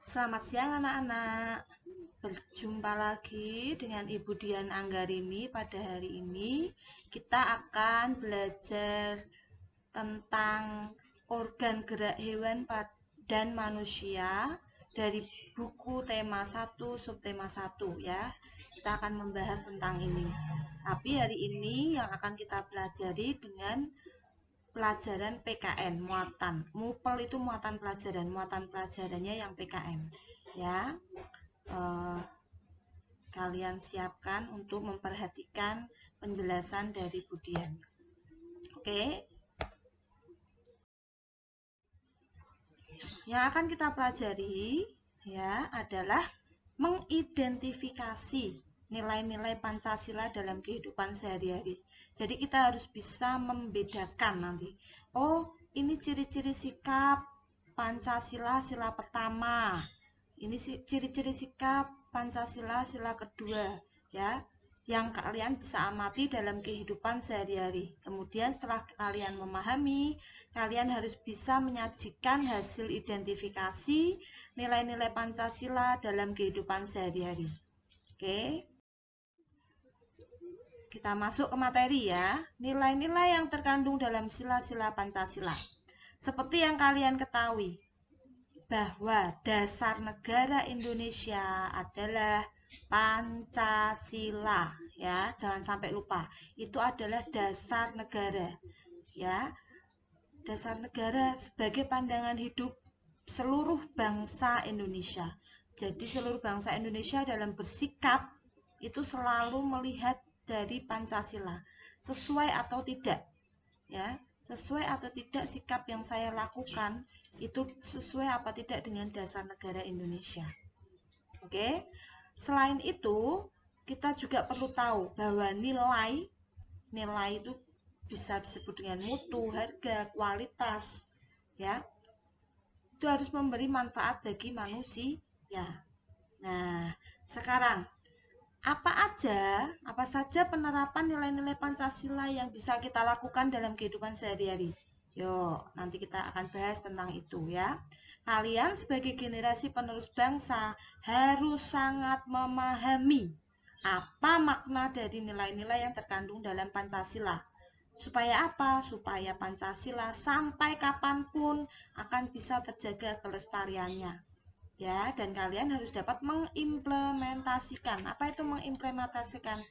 Selamat siang anak-anak. Berjumpa lagi dengan Ibu Dian Anggarini. Pada hari ini kita akan belajar tentang organ gerak hewan dan manusia dari buku tema 1 subtema 1 ya. Kita akan membahas tentang ini. Tapi hari ini yang akan kita pelajari dengan pelajaran PKN muatan. Mupel itu muatan pelajarannya yang PKN ya. Kalian siapkan untuk memperhatikan penjelasan dari Budian. Oke. Yang akan kita pelajari ya adalah mengidentifikasi nilai-nilai Pancasila dalam kehidupan sehari-hari. Jadi kita harus bisa membedakan nanti. Oh, ini ciri-ciri sikap Pancasila sila pertama. Ini ciri-ciri sikap Pancasila sila kedua, ya. Yang kalian bisa amati dalam kehidupan sehari-hari. Kemudian setelah kalian memahami, kalian harus bisa menyajikan hasil identifikasi nilai-nilai Pancasila dalam kehidupan sehari-hari. Oke. Kita masuk ke materi ya. Nilai-nilai yang terkandung dalam sila-sila Pancasila. Seperti yang kalian ketahui, bahwa dasar negara Indonesia adalah Pancasila ya, jangan sampai lupa. Itu adalah dasar negara ya. Dasar negara sebagai pandangan hidup seluruh bangsa Indonesia. Jadi seluruh bangsa Indonesia dalam bersikap itu selalu melihat dari Pancasila, sesuai atau tidak ya. Sesuai atau tidak sikap yang saya lakukan itu sesuai apa tidak dengan dasar negara Indonesia. Oke. Selain itu, kita juga perlu tahu bahwa nilai itu bisa disebut dengan mutu, harga, kualitas, ya. Itu harus memberi manfaat bagi manusia. Nah, sekarang apa saja penerapan nilai-nilai Pancasila yang bisa kita lakukan dalam kehidupan sehari-hari? Yuk, nanti kita akan bahas tentang itu ya. Kalian sebagai generasi penerus bangsa harus sangat memahami apa makna dari nilai-nilai yang terkandung dalam Pancasila. Supaya apa? Supaya Pancasila sampai kapanpun akan bisa terjaga kelestariannya. Ya, dan kalian harus dapat mengimplementasikan. Apa itu mengimplementasikan?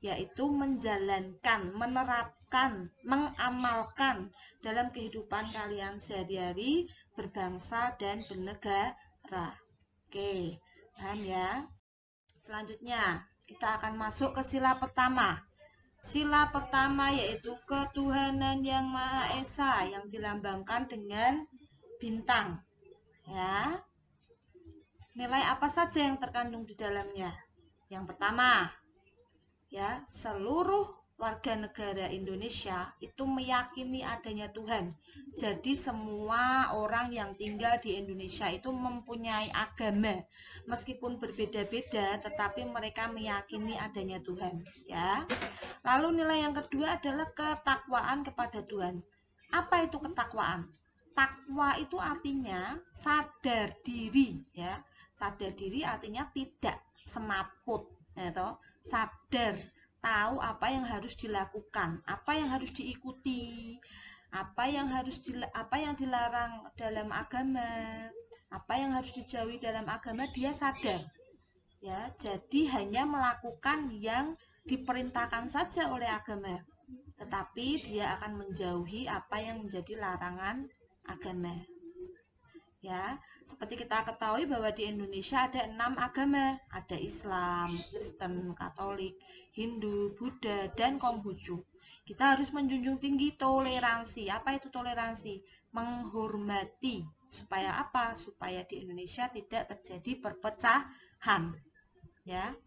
Yaitu menjalankan, menerapkan, mengamalkan dalam kehidupan kalian sehari-hari berbangsa dan bernegara. Oke, paham ya? Selanjutnya, kita akan masuk ke sila pertama. Sila pertama yaitu ketuhanan yang Maha Esa yang dilambangkan dengan bintang. Ya. Nilai apa saja yang terkandung di dalamnya? Yang pertama, ya, seluruh warga negara Indonesia itu meyakini adanya Tuhan. Jadi semua orang yang tinggal di Indonesia itu mempunyai agama. Meskipun berbeda-beda, tetapi mereka meyakini adanya Tuhan, ya. Lalu nilai yang kedua adalah ketakwaan kepada Tuhan. Apa itu ketakwaan? Takwa itu artinya sadar diri, ya. Sadar diri artinya tidak semaput, ya toh. Sadar, tahu apa yang harus dilakukan, apa yang harus diikuti, apa yang dilarang dalam agama, apa yang harus dijauhi dalam agama, dia sadar. Ya, jadi hanya melakukan yang diperintahkan saja oleh agama. Tetapi dia akan menjauhi apa yang menjadi larangan agama. Ya, seperti kita ketahui bahwa di Indonesia ada 6 agama, ada Islam, Kristen, Katolik, Hindu, Buddha, dan Konghucu. Kita harus menjunjung tinggi toleransi. Apa itu toleransi? Menghormati. Supaya apa? Supaya di Indonesia tidak terjadi perpecahan. Ya.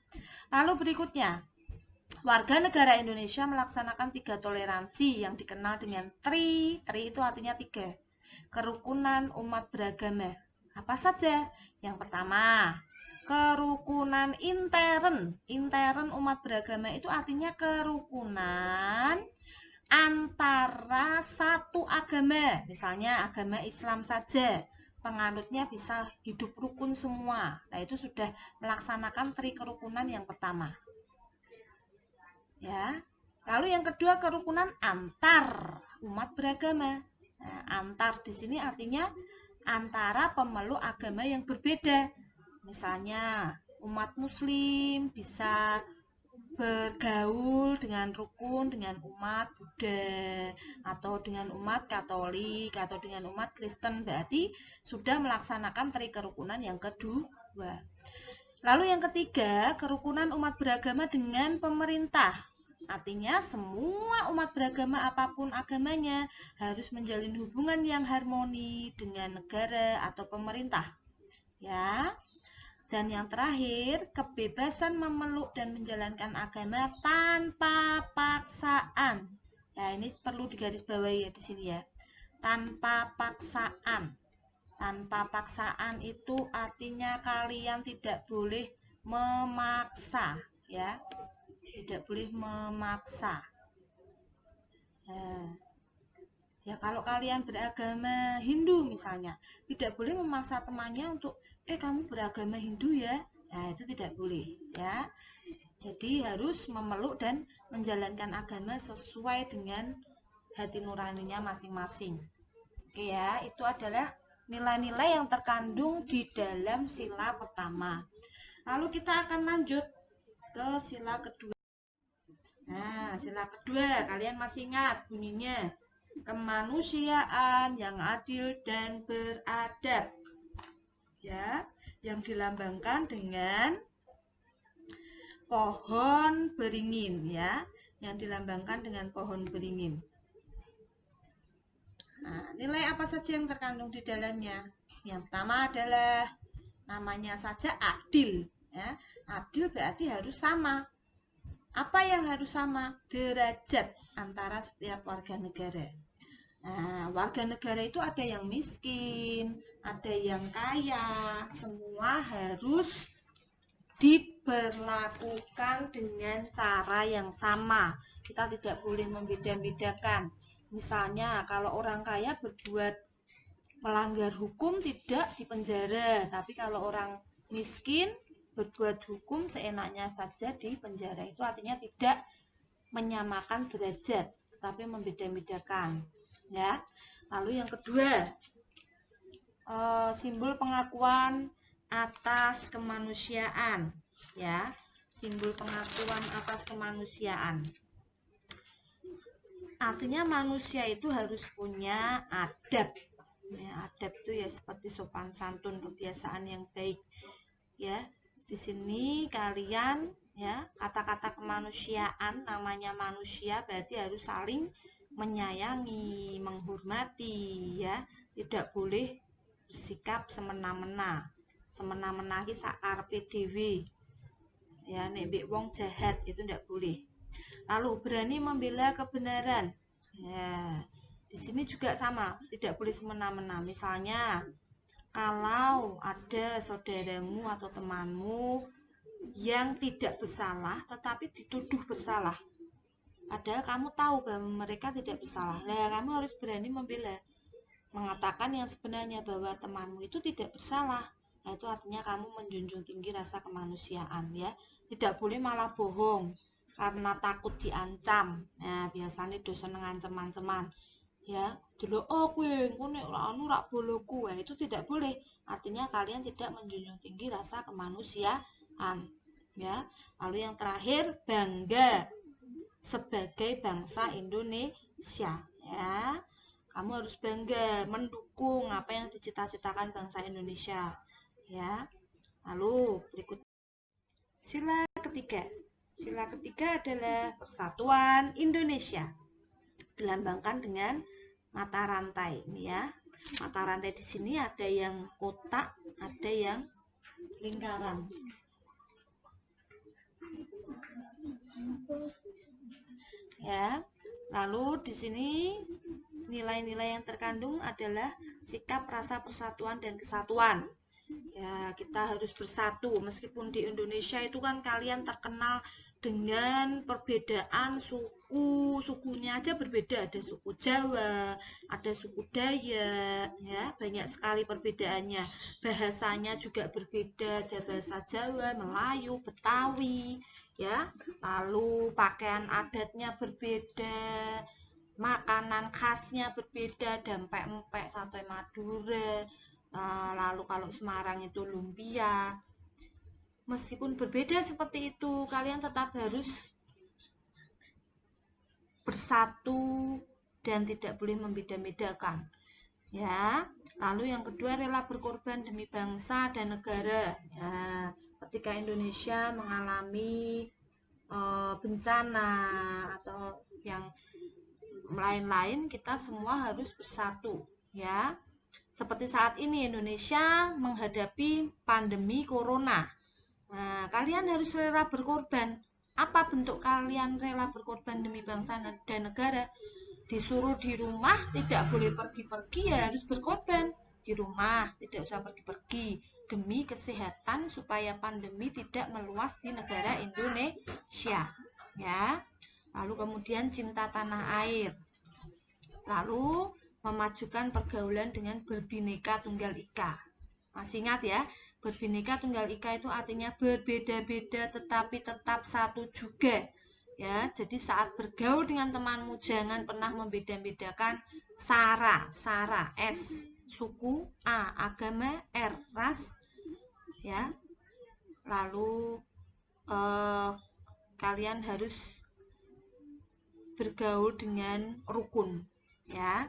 Lalu berikutnya, warga negara Indonesia melaksanakan 3 toleransi yang dikenal dengan TRI. TRI itu artinya 3. Kerukunan umat beragama. Apa saja? Yang pertama, kerukunan intern. Intern umat beragama itu artinya kerukunan antara satu agama. Misalnya agama Islam saja. penganutnya bisa hidup rukun semua. Nah, itu sudah melaksanakan tri kerukunan yang pertama. Ya. Lalu yang kedua, kerukunan antar umat beragama. Nah, antar di sini artinya antara pemeluk agama yang berbeda. Misalnya, umat muslim bisa bergaul dengan rukun dengan umat Buddha atau dengan umat Katolik atau dengan umat Kristen, berarti sudah melaksanakan tri kerukunan yang kedua. Lalu yang ketiga, kerukunan umat beragama dengan pemerintah. Artinya semua umat beragama apapun agamanya harus menjalin hubungan yang harmoni dengan negara atau pemerintah. Ya. Dan yang terakhir, kebebasan memeluk dan menjalankan agama tanpa paksaan. Ya, ini perlu digarisbawahi ya di sini ya. Tanpa paksaan. Tanpa paksaan itu artinya kalian tidak boleh memaksa, ya. Tidak boleh memaksa. Nah, ya kalau kalian beragama Hindu misalnya, tidak boleh memaksa temannya untuk kamu beragama Hindu ya. Nah, itu tidak boleh ya. Jadi harus memeluk dan menjalankan agama sesuai dengan hati nuraninya masing-masing. Oke ya, itu adalah nilai-nilai yang terkandung di dalam sila pertama. Lalu kita akan lanjut ke sila kedua. Nah, sila kedua kalian masih ingat bunyinya? Kemanusiaan yang adil dan beradab. Ya, yang dilambangkan dengan pohon beringin ya, yang dilambangkan dengan pohon beringin. Nah, nilai apa saja yang terkandung di dalamnya? Yang pertama adalah namanya saja adil ya. Adil berarti harus sama. Apa yang harus sama? Derajat antara setiap warga negara. Nah, warga negara itu ada yang miskin, ada yang kaya, semua harus diberlakukan dengan cara yang sama. Kita tidak boleh membeda-bedakan. Misalnya, kalau orang kaya berbuat melanggar hukum tidak dipenjara, tapi kalau orang miskin berbuat hukum seenaknya saja dipenjara. Itu artinya tidak menyamakan derajat, tapi membeda-bedakan. Ya, lalu yang kedua, simbol pengakuan atas kemanusiaan, ya, simbol pengakuan atas kemanusiaan. Artinya manusia itu harus punya adab. Ya, adab itu ya seperti sopan santun, kebiasaan yang baik. Ya, di sini kalian ya kata-kata kemanusiaan, namanya manusia berarti harus saling menyayangi, menghormati ya, tidak boleh bersikap semena-mena. Semena-mena iki sak karepe dhewe. Ya, nek mbek wong jahat itu tidak boleh. Lalu berani membela kebenaran. Ya, di sini juga sama, tidak boleh semena-mena. Misalnya, kalau ada saudaramu atau temanmu yang tidak bersalah tetapi dituduh bersalah, padahal kamu tahu bahwa mereka tidak bersalah. Nah, kamu harus berani membela, mengatakan yang sebenarnya bahwa temanmu itu tidak bersalah. Nah, itu artinya kamu menjunjung tinggi rasa kemanusiaan ya. Tidak boleh malah bohong karena takut diancam. Nah, biasanya dosen ngancem-anceman. Ya, dulu kowe engko nek anu rak boloku. Itu tidak boleh. Artinya kalian tidak menjunjung tinggi rasa kemanusiaan. Ya. Lalu yang terakhir, bangga sebagai bangsa Indonesia ya. Kamu harus bangga mendukung apa yang dicita-citakan bangsa Indonesia ya. Lalu berikut sila ketiga. Sila ketiga adalah Persatuan Indonesia. Dilambangkan dengan mata rantai ini ya. Mata rantai di sini ada yang kotak, ada yang lingkaran. Ya, lalu di sini nilai-nilai yang terkandung adalah sikap rasa persatuan dan kesatuan. Ya, kita harus bersatu. Meskipun di Indonesia itu kan kalian terkenal dengan perbedaan sukunya aja berbeda, ada suku Jawa, ada suku Dayak, ya banyak sekali perbedaannya. Bahasanya juga berbeda, ada bahasa Jawa, Melayu, Betawi, ya. Lalu pakaian adatnya berbeda, makanan khasnya berbeda, ada empek-empek, sate Madura. Lalu kalau Semarang itu lumpia. Meskipun berbeda seperti itu, kalian tetap harus bersatu dan tidak boleh membeda-bedakan. Ya. Lalu yang kedua, rela berkorban demi bangsa dan negara. Ya, ketika Indonesia mengalami bencana atau yang lain-lain, kita semua harus bersatu, ya. Seperti saat ini Indonesia menghadapi pandemi corona. Nah, kalian harus rela berkorban. Apa bentuk kalian rela berkorban demi bangsa dan negara? Disuruh di rumah, tidak boleh pergi-pergi, ya harus berkorban. Di rumah, tidak usah pergi-pergi. Demi kesehatan supaya pandemi tidak meluas di negara Indonesia. Ya. Lalu kemudian cinta tanah air. Lalu memajukan pergaulan dengan berbineka tunggal ika. Masih ingat ya? Berbineka tunggal ika itu artinya berbeda-beda tetapi tetap satu juga. Ya, jadi saat bergaul dengan temanmu jangan pernah membeda-bedakan sara, S, suku, A, agama, R, ras. Ya. Lalu kalian harus bergaul dengan rukun, ya.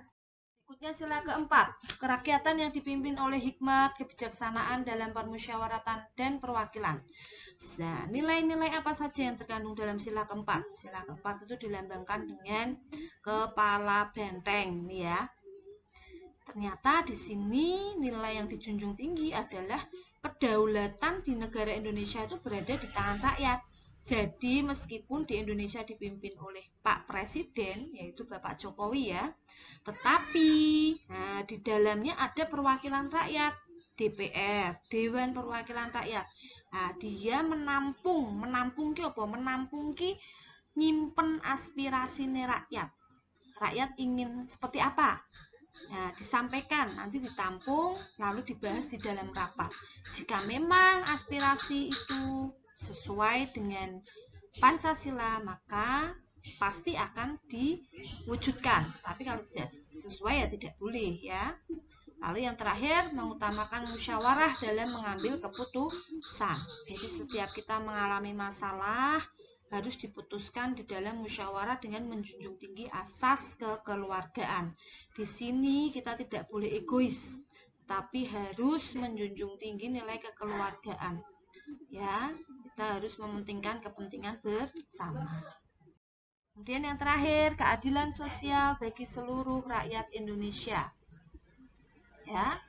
Berikutnya sila keempat, kerakyatan yang dipimpin oleh hikmat, kebijaksanaan dalam permusyawaratan dan perwakilan. Nah, nilai-nilai apa saja yang terkandung dalam sila keempat? Sila keempat itu dilambangkan dengan kepala benteng, nih ya. Ternyata di sini nilai yang dijunjung tinggi adalah kedaulatan di negara Indonesia itu berada di tangan rakyat. Jadi meskipun di Indonesia dipimpin oleh Pak Presiden, yaitu Bapak Jokowi ya, tetapi di dalamnya ada perwakilan rakyat, DPR, Dewan Perwakilan Rakyat. Nah, dia menampung nyimpen aspirasi rakyat. Rakyat ingin seperti apa? Nah, disampaikan, nanti ditampung, lalu dibahas di dalam rapat. Jika memang aspirasi itu sesuai dengan Pancasila, maka pasti akan diwujudkan. Tapi kalau tidak sesuai ya tidak boleh ya. Lalu yang terakhir, mengutamakan musyawarah dalam mengambil keputusan. Jadi setiap kita mengalami masalah harus diputuskan di dalam musyawarah dengan menjunjung tinggi asas kekeluargaan. Di sini kita tidak boleh egois, tapi harus menjunjung tinggi nilai kekeluargaan. Ya, kita harus mementingkan kepentingan bersama. Kemudian yang terakhir, keadilan sosial bagi seluruh rakyat Indonesia. Ya.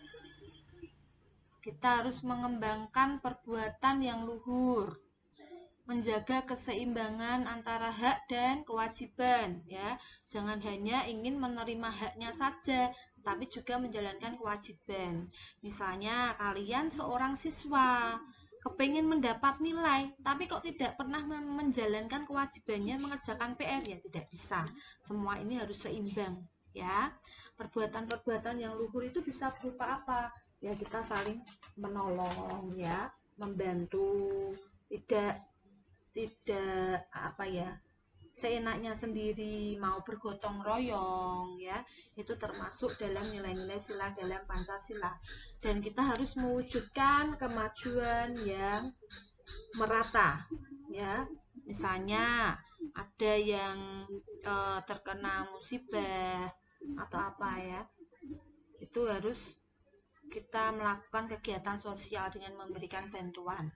Kita harus mengembangkan perbuatan yang luhur, menjaga keseimbangan antara hak dan kewajiban, ya. Jangan hanya ingin menerima haknya saja, tapi juga menjalankan kewajiban. Misalnya kalian seorang siswa kepingin mendapat nilai, tapi kok tidak pernah menjalankan kewajibannya mengerjakan PR, ya tidak bisa. Semua ini harus seimbang, ya. Perbuatan-perbuatan yang luhur itu bisa berupa apa? Ya kita saling menolong, ya, membantu, tidak seenaknya sendiri, mau bergotong royong, ya, itu termasuk dalam nilai-nilai sila dalam Pancasila. Dan kita harus mewujudkan kemajuan yang merata, ya. Misalnya ada yang terkena musibah atau apa ya, itu harus kita melakukan kegiatan sosial dengan memberikan bantuan,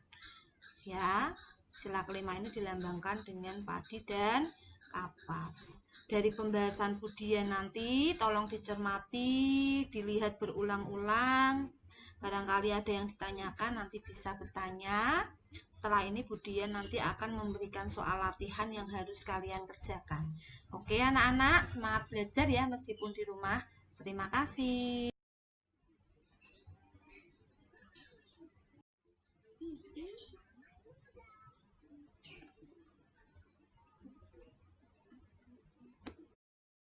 ya. Sila kelima ini dilambangkan dengan padi dan kapas. Dari pembahasan Budian nanti tolong dicermati, dilihat berulang-ulang. Barangkali ada yang ditanyakan, nanti bisa bertanya. Setelah ini Budian nanti akan memberikan soal latihan yang harus kalian kerjakan. Oke anak-anak, semangat belajar ya meskipun di rumah. Terima kasih.